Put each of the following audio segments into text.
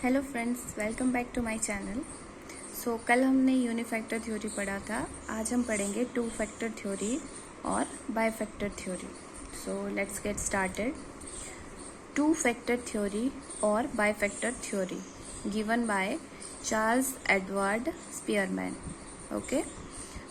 Hello friends, welcome back to my channel. कल हमने यूनिफैक्टर theory पढ़ा था। आज हम पढ़ेंगे टू फैक्टर थ्योरी और bifactor theory. Let's get started. Two factor theory और bifactor theory given by Charles Edward Spearman. Okay,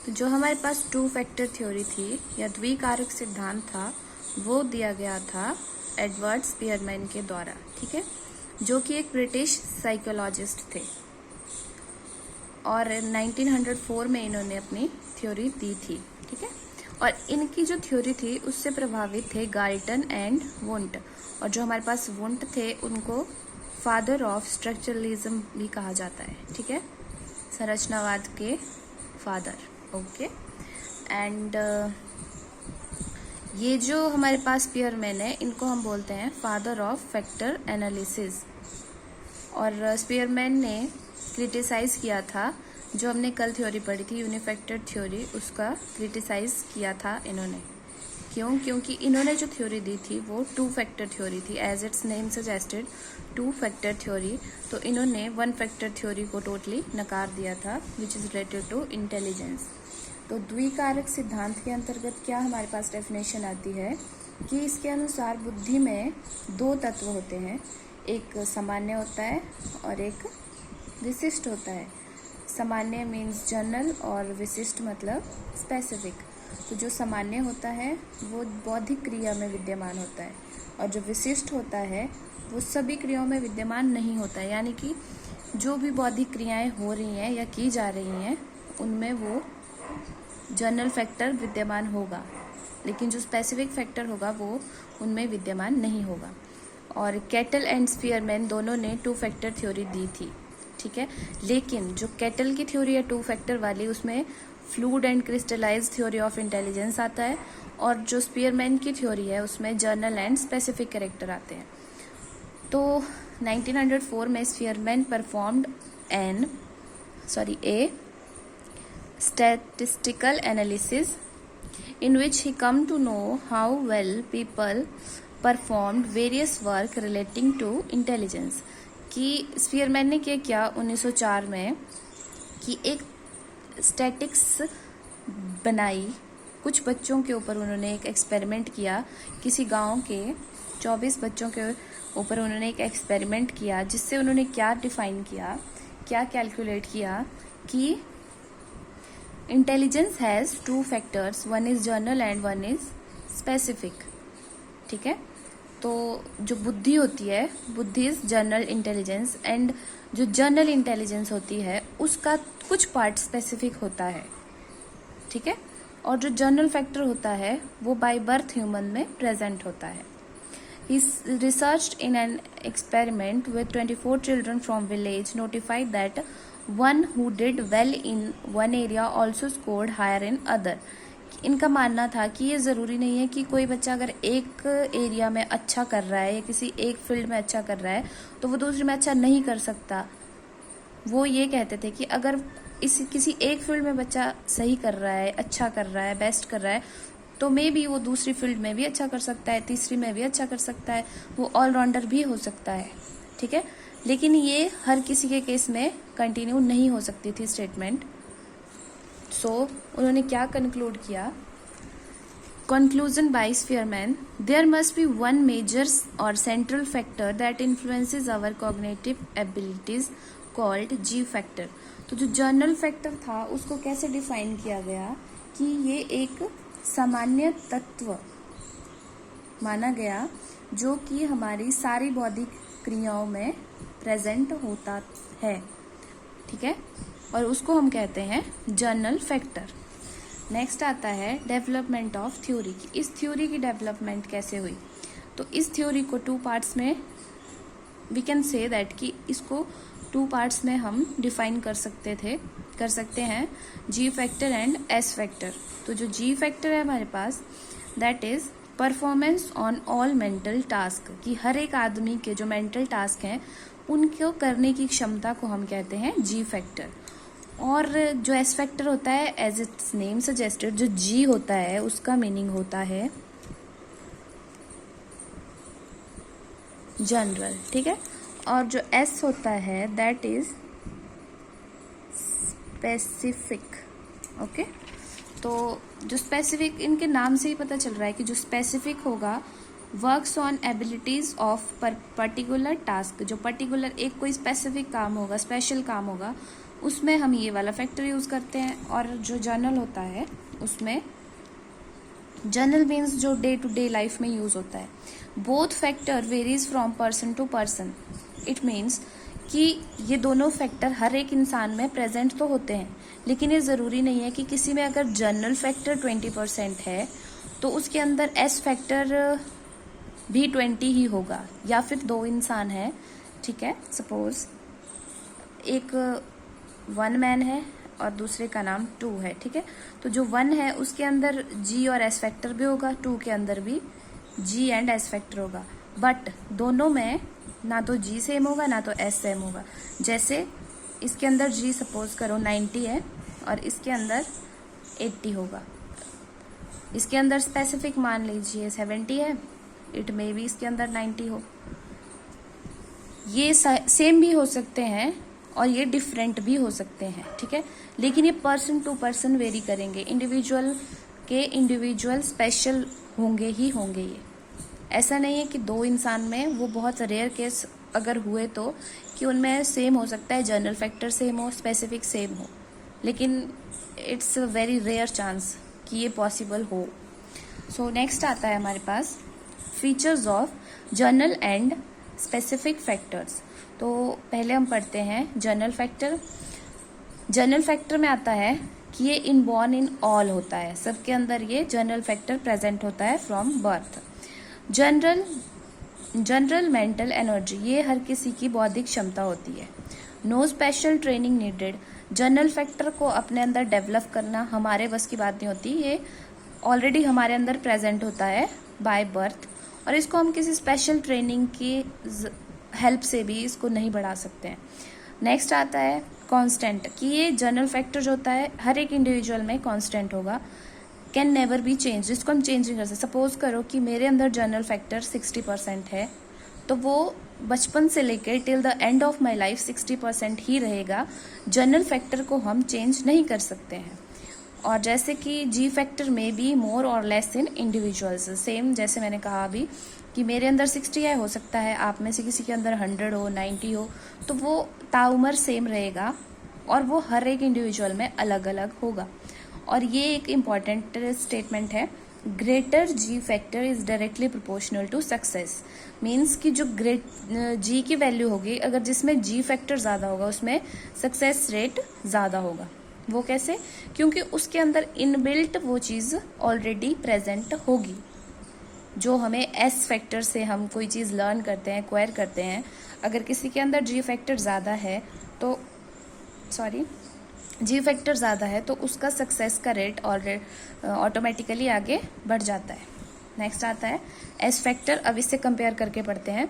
तो जो हमारे पास टू फैक्टर थ्योरी थी या द्विकारक सिद्धांत था, वो दिया गया था एडवर्ड स्पीयरमैन के द्वारा। ठीक है, जो कि एक ब्रिटिश साइकोलॉजिस्ट थे और 1904 में इन्होंने अपनी थ्योरी दी थी। ठीक है, और इनकी जो थ्योरी थी उससे प्रभावित थे गाल्टन एंड वुंट, और जो हमारे पास वुंट थे उनको फादर ऑफ स्ट्रक्चरलिज्म भी कहा जाता है। ठीक है, संरचनावाद के फादर। ओके, एंड ये जो हमारे पास स्पीयरमैन है, इनको हम बोलते हैं फादर ऑफ फैक्टर एनालिसिस। और स्पीयरमैन ने क्रिटिसाइज किया था, जो हमने कल थ्योरी पढ़ी थी यूनिफैक्टर थ्योरी, उसका क्रिटिसाइज किया था इन्होंने। क्यों? क्योंकि इन्होंने जो थ्योरी दी थी वो टू फैक्टर थ्योरी थी, as its name suggested two factor theory. तो इन्होंने वन फैक्टर थ्योरी को टोटली नकार दिया था, which is related to intelligence. तो द्विकारक सिद्धांत के अंतर्गत क्या हमारे पास डेफिनेशन आती है कि इसके अनुसार बुद्धि में दो तत्व होते हैं, एक सामान्य होता है और एक विशिष्ट होता है। सामान्य मीन्स जनरल और विशिष्ट मतलब स्पेसिफिक। तो जो सामान्य होता है वो बौद्धिक क्रिया में विद्यमान होता है, और जो विशिष्ट होता है वो सभी क्रियाओं में विद्यमान नहीं होता है। यानी कि जो भी बौद्धिक क्रियाएं हो रही हैं या की जा रही हैं उनमें वो जनरल फैक्टर विद्यमान होगा, लेकिन जो स्पेसिफिक फैक्टर होगा वो उनमें विद्यमान नहीं होगा। और कैटल एंड स्पीयरमैन दोनों ने टू फैक्टर थ्योरी दी थी। ठीक है, लेकिन जो कैटल की थ्योरी है टू फैक्टर वाली, उसमें fluid and crystallised theory of intelligence आता है, और जो स्पीयरमैन की थ्योरी है उसमें जर्नल एंड स्पेसिफिक कैरेक्टर आते हैं। तो 1904 में Spearman performed A statistical analysis in which he come to know how well people performed various work relating to intelligence। कि स्पीयरमैन ने क्या किया 1904 में कि एक स्टैटिक्स बनाई, कुछ बच्चों के ऊपर उन्होंने एक एक्सपेरिमेंट किया। किसी गांव के 24 बच्चों के ऊपर उन्होंने एक एक्सपेरिमेंट किया, जिससे उन्होंने क्या डिफाइन किया, क्या कैलकुलेट किया कि intelligence has two factors, one is general and one is specific. ठीक है, तो जो बुद्धि होती है, बुद्धि इज जनरल इंटेलिजेंस, एंड जो जनरल इंटेलिजेंस होती है उसका कुछ पार्ट स्पेसिफिक होता है। ठीक है, और जो जनरल फैक्टर होता है वो बाय बर्थ ह्यूमन में प्रेजेंट होता है। He researched in an experiment with 24 children from village, notified that one who did well in one area also scored higher in other। इनका मानना था कि ये ज़रूरी नहीं है कि कोई बच्चा अगर एक एरिया में अच्छा कर रहा है या किसी एक फील्ड में अच्छा कर रहा है तो वो दूसरे में अच्छा नहीं कर सकता। वो ये कहते थे कि अगर किसी एक फील्ड में बच्चा सही कर रहा है, अच्छा कर रहा है, बेस्ट कर रहा है, तो मे बी वो दूसरी फील्ड में भी अच्छा कर सकता है, तीसरी में भी अच्छा कर सकता है, वो ऑलराउंडर भी हो सकता है। ठीक है, लेकिन ये हर किसी के केस में कंटिन्यू नहीं हो सकती थी स्टेटमेंट। उन्होंने क्या कंक्लूड किया? Conclusion by Spearman, there must be one major और central factor that influences our cognitive abilities called G factor. तो जो जनरल फैक्टर था उसको कैसे डिफाइन किया गया कि ये एक सामान्य तत्व माना गया जो कि हमारी सारी बौद्धिक क्रियाओं में प्रेजेंट होता है। ठीक है, और उसको हम कहते हैं जनरल फैक्टर। नेक्स्ट आता है डेवलपमेंट ऑफ थ्योरी की। इस थ्योरी की डेवलपमेंट कैसे हुई? तो इस थ्योरी को टू पार्ट्स में वी कैन से दैट कि इसको टू पार्ट्स में हम डिफाइन कर सकते हैं, G factor and S factor. तो जो जी फैक्टर है हमारे पास, that is performance on all mental task, कि हर एक आदमी के जो मेंटल टास्क हैं उनको करने की क्षमता को हम कहते हैं जी फैक्टर। और जो एस फैक्टर होता है, एज इट्स नेम सजेस्टेड, जो जी होता है उसका मीनिंग होता है जनरल। ठीक है, और जो एस होता है दैट इज स्पेसिफिक। ओके, तो जो स्पेसिफिक, इनके नाम से ही पता चल रहा है कि जो स्पेसिफिक होगा works on abilities of particular task. जो पर्टिकुलर एक कोई स्पेसिफिक काम होगा, स्पेशल काम होगा, उसमें हम ये वाला फैक्टर यूज करते हैं। और जो जनरल होता है उसमें, जनरल मीन्स जो डे टू डे लाइफ में यूज होता है। Both factor varies from person to person. It means कि ये दोनों फैक्टर हर एक इंसान में प्रेजेंट तो होते हैं, लेकिन ये ज़रूरी नहीं है कि किसी में अगर जनरल फैक्टर 20% है तो उसके अंदर एस फैक्टर भी 20 ही होगा। या फिर दो इंसान है, ठीक है, सपोज एक 1 मैन है और दूसरे का नाम 2 है, ठीक है, तो जो 1 है उसके अंदर जी और एस फैक्टर भी होगा, 2 के अंदर भी जी एंड एस फैक्टर होगा, बट दोनों में ना तो जी सेम होगा ना तो एस सेम होगा। जैसे इसके अंदर जी सपोज करो 90 है और इसके अंदर 80 होगा। इसके अंदर स्पेसिफिक मान लीजिए 70 है, इट मे बी इसके अंदर 90 हो। ये सेम भी हो सकते हैं और ये डिफरेंट भी हो सकते हैं, ठीक है, लेकिन ये पर्सन टू पर्सन वेरी करेंगे। इंडिविजुअल के इंडिविजुअल स्पेशल होंगे ही होंगे। ये ऐसा नहीं है कि दो इंसान में, वो बहुत रेयर केस अगर हुए तो, कि उनमें सेम हो सकता है, जनरल फैक्टर सेम हो, स्पेसिफिक सेम हो, लेकिन it's a very rare chance कि ये पॉसिबल हो। सो नेक्स्ट आता है हमारे पास features of general and specific factors. तो पहले हम पढ़ते हैं जनरल फैक्टर। जनरल फैक्टर में आता है कि ये इनबॉर्न इन ऑल होता है, सबके अंदर ये जनरल फैक्टर प्रेजेंट होता है from birth. General mental energy, ये हर किसी की बौद्धिक क्षमता होती है। No special training needed, general factor को अपने अंदर डेवलप करना हमारे बस की बात नहीं होती, ये ऑलरेडी हमारे अंदर प्रेजेंट होता है बाय बर्थ, और इसको हम किसी स्पेशल ट्रेनिंग की हेल्प से भी इसको नहीं बढ़ा सकते हैं। नेक्स्ट आता है कांस्टेंट, कि ये जनरल फैक्टर जो होता है हर एक इंडिविजुअल में कांस्टेंट होगा, कैन नेवर बी चेंज, जिसको हम चेंज नहीं कर सकते। सपोज करो कि मेरे अंदर जनरल फैक्टर 60% है, तो वो बचपन से लेकर till the end of my life 60% ही रहेगा। जनरल फैक्टर को हम चेंज नहीं कर सकते हैं। और जैसे कि जी फैक्टर में बी मोर और लेस इन इंडिविजुअल्स, सेम जैसे मैंने कहा अभी कि मेरे अंदर 60 है, हो सकता है आप में से किसी के अंदर 100 हो, 90 हो, तो वो ताउमर सेम रहेगा और वो हर एक इंडिविजुअल में अलग अलग होगा। और ये एक इम्पॉर्टेंट स्टेटमेंट है, greater G factor is directly proportional to success. Means कि जो ग्रेट जी की वैल्यू होगी, अगर जिसमें जी फैक्टर ज़्यादा होगा उसमें सक्सेस रेट ज़्यादा होगा। वो कैसे? क्योंकि उसके अंदर इनबिल्ट वो चीज़ ऑलरेडी प्रेजेंट होगी। जो हमें एस फैक्टर से हम कोई चीज़ लर्न करते हैं, एक्वायर करते हैं, अगर किसी के अंदर जी फैक्टर ज़्यादा है तो जी फैक्टर ज़्यादा है तो उसका सक्सेस का रेट ऑटोमेटिकली आगे बढ़ जाता है। नेक्स्ट आता है एस फैक्टर। अब इससे कंपेयर करके पढ़ते हैं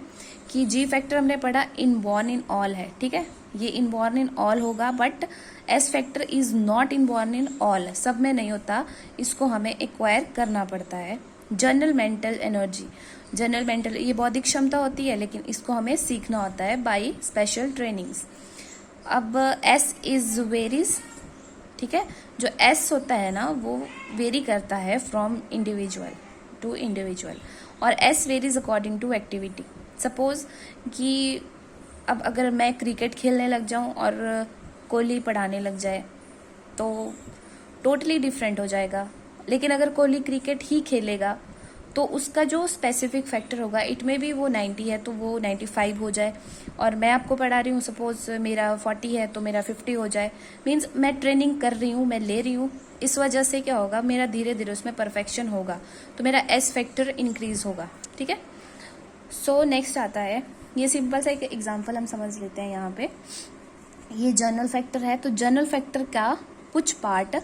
कि जी फैक्टर हमने पढ़ा इनबॉर्न इन ऑल है, ठीक है, ये इनबॉर्न इन ऑल होगा, but S factor is not inborn in all, सब में नहीं होता, इसको हमें एक्वायर करना पड़ता है। General mental energy, general mental ये बौद्धिक क्षमता होती है, लेकिन इसको हमें सीखना होता है बाई स्पेशल ट्रेनिंग्स। अब एस इज वेरीज, ठीक है, जो एस होता है ना वो वेरी करता है फ्रॉम इंडिविजुअल टू इंडिविजुअल, और as varies according to activity. Suppose कि अब अगर मैं क्रिकेट खेलने लग जाऊं और कोहली पढ़ाने लग जाए तो टोटली डिफरेंट हो जाएगा, लेकिन अगर कोहली क्रिकेट ही खेलेगा तो उसका जो स्पेसिफिक फैक्टर होगा, इट में भी वो 90 है तो वो 95 हो जाए, और मैं आपको पढ़ा रही हूँ, सपोज मेरा 40 है तो मेरा 50 हो जाए। मीन्स मैं ट्रेनिंग कर रही हूँ, मैं ले रही हूँ, इस वजह से क्या होगा, मेरा धीरे धीरे उसमें परफेक्शन होगा, तो मेरा एस फैक्टर इंक्रीज होगा, ठीक है। सो नेक्स्ट आता है, ये सिंपल सा एक एग्जाम्पल हम समझ लेते हैं। यहाँ पे ये जनरल फैक्टर है, तो जनरल फैक्टर का कुछ पार्ट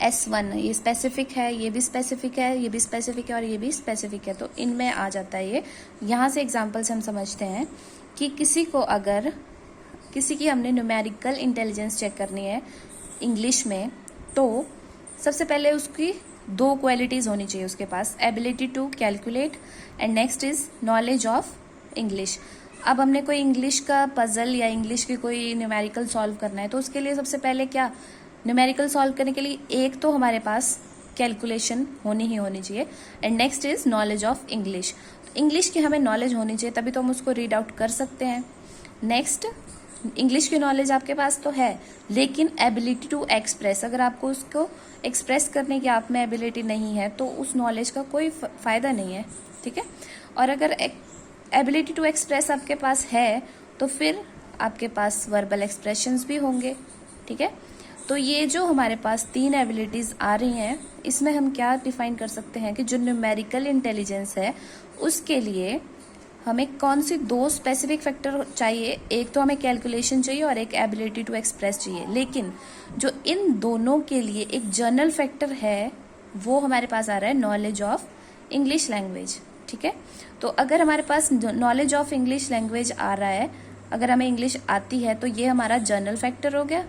S1 ये स्पेसिफिक है, ये भी स्पेसिफिक है, ये भी स्पेसिफिक है और ये भी स्पेसिफिक है, तो इनमें आ जाता है ये। यहाँ से एग्जांपल से हम समझते हैं कि किसी को अगर किसी की हमने न्यूमेरिकल इंटेलिजेंस चेक करनी है इंग्लिश में, तो सबसे पहले उसकी 2 क्वालिटीज़ होनी चाहिए उसके पास, ability to calculate and next is knowledge of English. अब हमने कोई इंग्लिश का पजल या इंग्लिश की कोई न्यूमेरिकल सॉल्व करना है, तो उसके लिए सबसे पहले क्या, न्यूमेरिकल सॉल्व करने के लिए एक तो हमारे पास कैलकुलेशन होनी ही होनी चाहिए, and next is knowledge of English. English की हमें नॉलेज होनी चाहिए, तभी तो हम उसको रीड आउट कर सकते हैं। नेक्स्ट, इंग्लिश की नॉलेज आपके पास तो है, लेकिन एबिलिटी टू एक्सप्रेस, अगर आपको उसको एक्सप्रेस करने की आप में एबिलिटी नहीं है तो उस नॉलेज का कोई फायदा नहीं है, ठीक है। और अगर एबिलिटी टू एक्सप्रेस आपके पास है तो फिर आपके पास वर्बल एक्सप्रेशंस भी होंगे, ठीक है। तो ये जो हमारे पास 3 एबिलिटीज आ रही हैं, इसमें हम क्या डिफाइन कर सकते हैं कि जो न्यूमेरिकल इंटेलिजेंस है उसके लिए हमें कौन सी 2 स्पेसिफिक फैक्टर चाहिए, एक तो हमें कैलकुलेशन चाहिए और एक एबिलिटी टू एक्सप्रेस चाहिए। लेकिन जो इन दोनों के लिए एक जनरल फैक्टर है वो हमारे पास आ रहा है नॉलेज ऑफ इंग्लिश लैंग्वेज, ठीक है। तो अगर हमारे पास नॉलेज ऑफ इंग्लिश लैंग्वेज आ रहा है, अगर हमें इंग्लिश आती है, तो ये हमारा जनरल फैक्टर हो गया।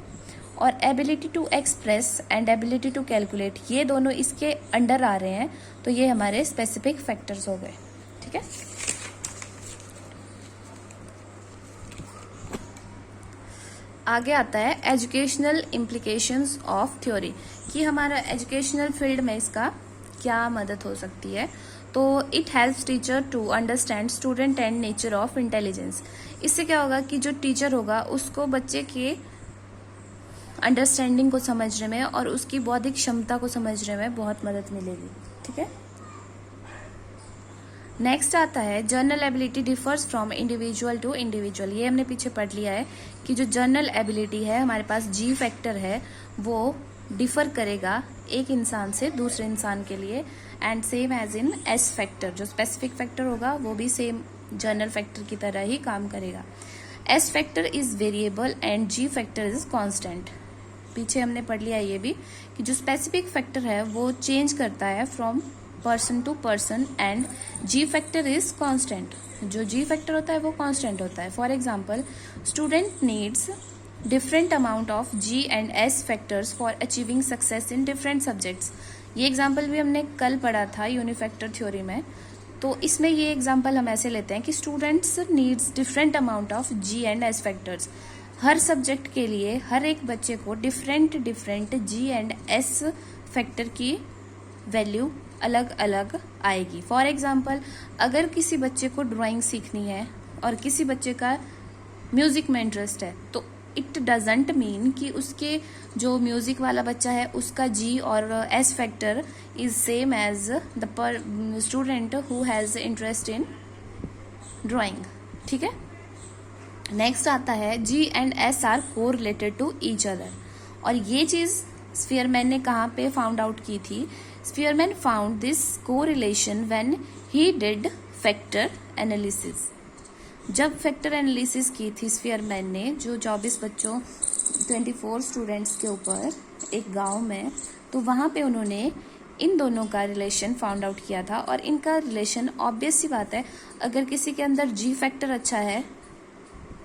और ability to express and ability to calculate, ये दोनों इसके अंडर आ रहे हैं, तो ये हमारे स्पेसिफिक फैक्टर्स हो गए, ठीक है। आगे आता है एजुकेशनल इम्प्लीकेशंस ऑफ थ्योरी, कि हमारा एजुकेशनल फील्ड में इसका क्या मदद हो सकती है। तो it helps teacher to understand student and nature of intelligence. इससे क्या होगा कि जो टीचर होगा उसको बच्चे के अंडरस्टैंडिंग को समझने में और उसकी बौद्धिक क्षमता को समझने में बहुत मदद मिलेगी, ठीक है। नेक्स्ट आता है general ability differs from individual to individual. ये हमने पीछे पढ़ लिया है कि जो जर्नल एबिलिटी है, हमारे पास जी फैक्टर है, वो डिफर करेगा एक इंसान से दूसरे इंसान के लिए, and same as in S factor, जो स्पेसिफिक फैक्टर होगा वो भी सेम जर्नल फैक्टर की तरह ही काम करेगा। S factor is variable and G factor is constant. पीछे हमने पढ़ लिया ये भी कि जो स्पेसिफिक फैक्टर है वो चेंज करता है from person to person, and G factor is constant. जो जी फैक्टर होता है वो कांस्टेंट होता है। For example, student needs different amount of G and S factors for achieving success in different subjects. ये एग्जाम्पल भी हमने कल पढ़ा था यूनिफैक्टर थ्योरी में। तो इसमें ये एग्जाम्पल हम ऐसे लेते हैं कि students needs different amount of G and S factors. हर सब्जेक्ट के लिए हर एक बच्चे को different G and S factor की वैल्यू अलग अलग आएगी। फॉर एग्जाम्पल, अगर किसी बच्चे को ड्राइंग सीखनी है और किसी बच्चे का म्यूजिक में इंटरेस्ट है, तो इट डजेंट मीन कि उसके जो म्यूजिक वाला बच्चा है उसका जी और S factor is same as the student who has interest in drawing, ठीक है। नेक्स्ट आता है जी एंड एस आर को रिलेटेड टू ईच अदर, और ये चीज स्पीयरमैन ने कहाँ पे फाउंड आउट की थी। Spearman found this correlation when he did factor analysis. जब फैक्टर एनालिसिस की थी स्पीयरमैन ने, जो 24 बच्चों 24 स्टूडेंट्स के ऊपर एक गांव में, तो वहां पे उन्होंने इन दोनों का रिलेशन फाउंड आउट किया था। और इनका रिलेशन ऑब्वियस सी बात है, अगर किसी के अंदर जी फैक्टर अच्छा है,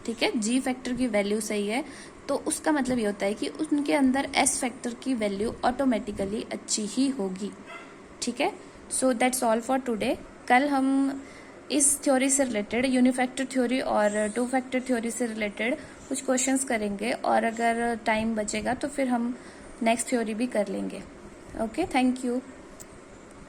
ठीक है, जी फैक्टर की वैल्यू सही है, तो उसका मतलब ये होता है कि उनके अंदर एस फैक्टर की वैल्यू ऑटोमेटिकली अच्छी ही होगी, ठीक है। So that's all for today. कल हम इस थ्योरी से रिलेटेड, यूनिफैक्टर थ्योरी और टू फैक्टर थ्योरी से रिलेटेड कुछ क्वेश्चंस करेंगे, और अगर टाइम बचेगा तो फिर हम नेक्स्ट थ्योरी भी कर लेंगे। Okay, thank you.